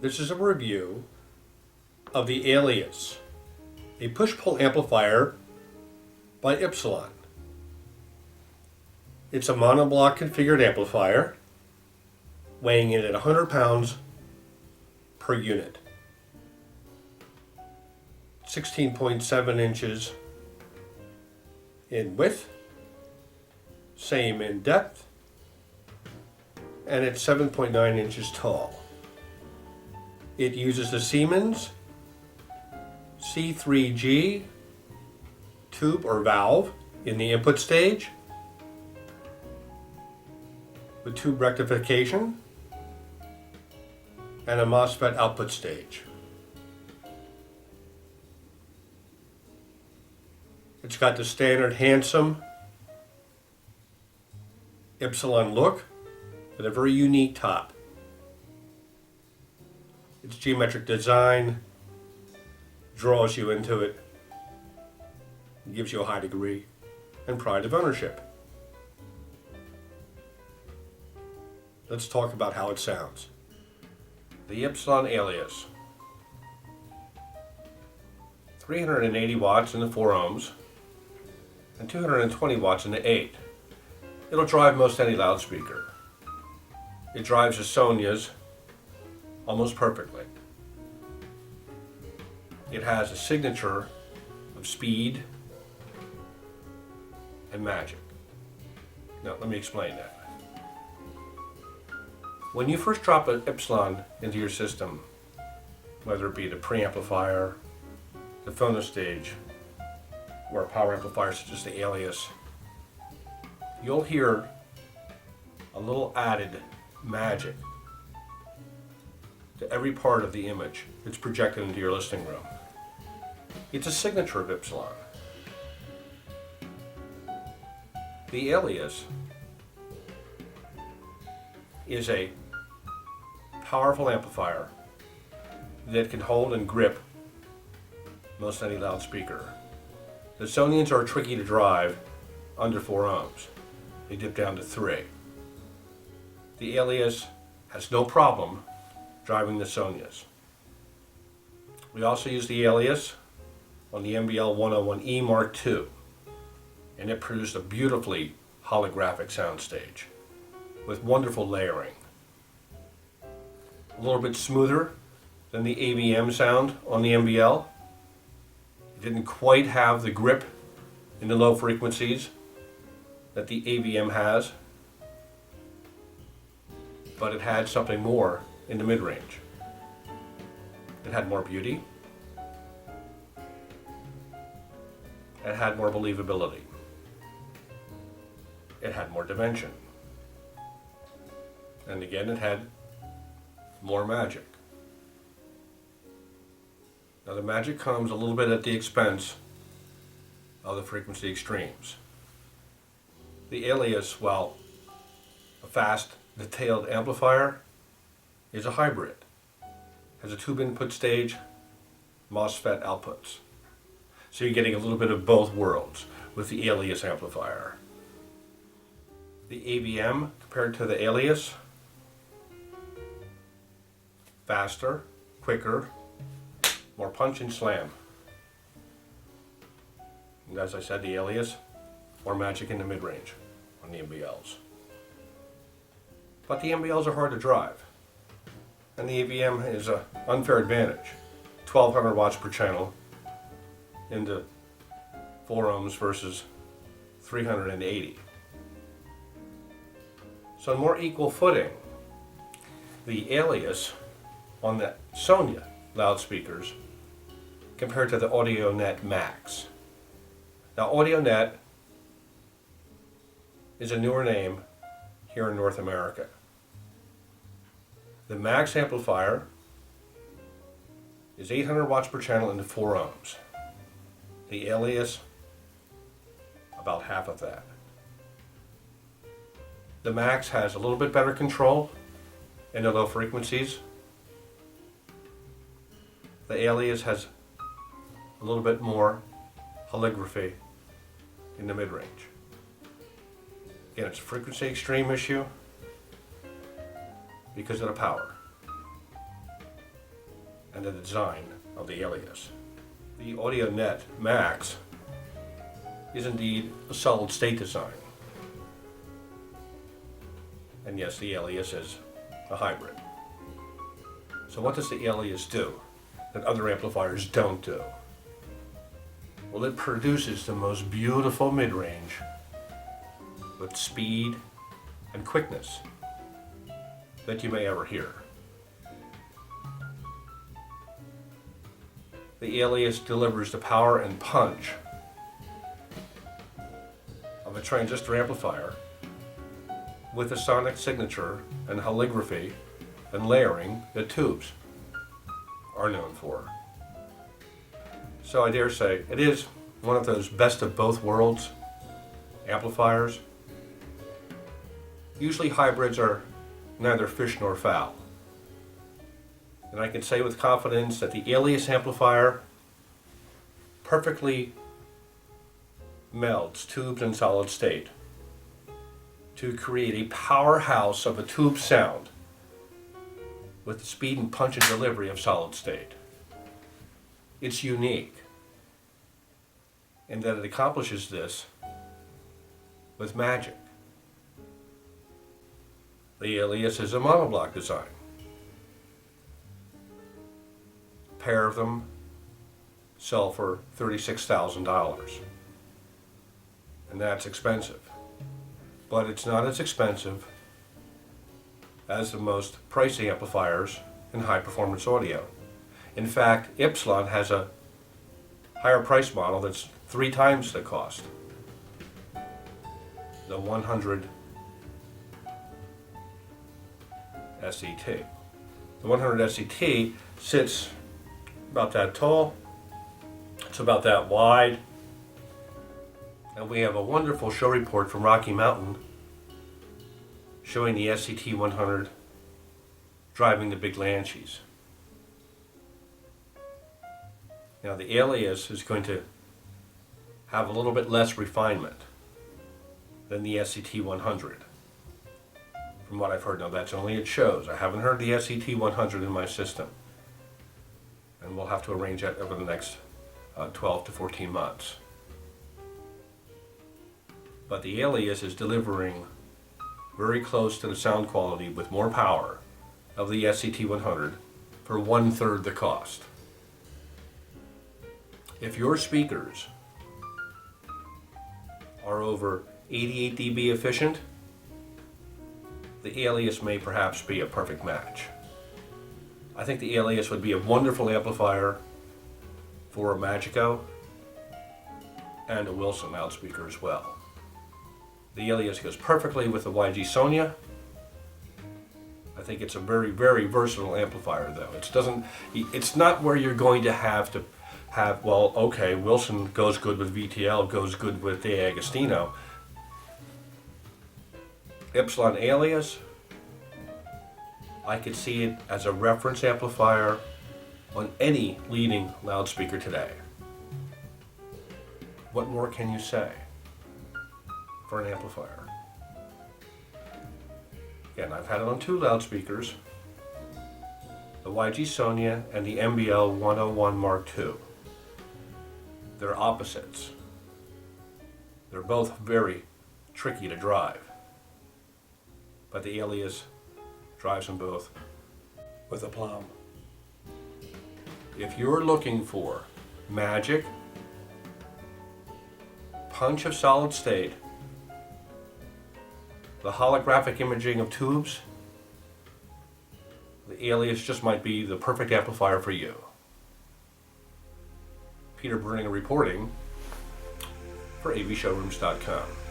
This is a review of the Aelius, a push-pull amplifier by Ypsilon. It's a monoblock configured amplifier, weighing in at 100 pounds per unit. 16.7 inches in width, same in depth, and it's 7.9 inches tall. It uses the Siemens C3G tube or valve in the input stage with tube rectification and a MOSFET output stage. It's got the standard handsome Ypsilon look with a very unique top. Its geometric design draws you into it, gives you a high degree and pride of ownership. Let's talk about how it sounds. The Ypsilon Aelius. 380 watts in the 4 ohms and 220 watts in the 8. It'll drive most any loudspeaker. It drives the Sonyas almost perfectly. It has a signature of speed and magic. Now, let me explain that. When you first drop an Ypsilon into your system, whether it be the preamplifier, the phonostage, or a power amplifier such as the Aelius, you'll hear a little added magic to every part of the image that's projected into your listening room. It's a signature of Ypsilon. The Aelius is a powerful amplifier that can hold and grip most any loudspeaker. The Sonians are tricky to drive under 4 ohms. They dip down to 3. The Aelius has no problem driving the Sonyas. We also use the Aelius on the MBL 101E Mark II, and it produced a beautifully holographic soundstage with wonderful layering. A little bit smoother than the AVM sound on the MBL. It didn't quite have the grip in the low frequencies that the AVM has, but it had something more in the mid-range. It had more beauty. It had more believability. It had more dimension. And again, it had more magic. Now the magic comes a little bit at the expense of the frequency extremes. The Aelius, while a fast, detailed amplifier, is a hybrid. Has a tube input stage, MOSFET outputs. So you're getting a little bit of both worlds with the Aelius amplifier. The AVM compared to the Aelius, faster, quicker, more punch and slam. And as I said, the Aelius, more magic in the mid-range on the MBLs. But the MBLs are hard to drive. And the AVM is an unfair advantage. 1200 watts per channel into 4 ohms versus 380. So on more equal footing, the Aelius on the Sonya loudspeakers compared to the AudioNet Max. Now AudioNet is a newer name here in North America. The Max amplifier is 800 watts per channel into 4 ohms. The Aelius, about half of that. The Max has a little bit better control in the low frequencies. The Aelius has a little bit more holography in the mid-range. Again, it's a frequency extreme issue because of the power. and the design of the Aelius. The AudioNet Max is indeed a solid state design. And yes, the Aelius is a hybrid. So what does the Aelius do that other amplifiers don't do? Well, it produces the most beautiful mid-range with speed and quickness that you may ever hear. The Aelius delivers the power and punch of a transistor amplifier with a sonic signature and holography and layering that tubes are known for. So I dare say it is one of those best of both worlds amplifiers. Usually hybrids are neither fish nor fowl. And I can say with confidence that the Aelius amplifier perfectly melds tubes and solid state to create a powerhouse of a tube sound with the speed and punch and delivery of solid state. It's unique in that it accomplishes this with magic. The Aelius is a monoblock design. A pair of them sell for $36,000. And that's expensive. But it's not as expensive as the most pricey amplifiers in high performance audio. In fact, Ypsilon has a higher price model that's 3 times the cost. The 100 SET. The 100 SET sits about that tall, it's about that wide, and we have a wonderful show report from Rocky Mountain showing the SET 100 driving the big Lanshees. Now the Aelius is going to have a little bit less refinement than the SET 100. From what I've heard, now that's only at shows. I haven't heard the SET 100 in my system. And we'll have to arrange that over the next 12 to 14 months. But the Aelius is delivering very close to the sound quality with more power of the SET 100 for 1/3 the cost. If your speakers are over 88 dB efficient, the Aelius may perhaps be a perfect match. I think the Aelius would be a wonderful amplifier for a Magico and a Wilson loudspeaker as well. The Aelius goes perfectly with the YG Sonia. I think it's a very, very versatile amplifier though. It's not where you're going to have, well, okay, Wilson goes good with VTL, goes good with De Agostino. Ypsilon Aelius, I could see it as a reference amplifier on any leading loudspeaker today. What more can you say for an amplifier? Again, I've had it on 2 loudspeakers, the YG Sonia and the MBL 101 Mark II. They're opposites. They're both very tricky to drive. But the Aelius drives them both with aplomb. If you're looking for magic, punch of solid state, the holographic imaging of tubes, the Aelius just might be the perfect amplifier for you. Peter Berninger reporting for avshowrooms.com.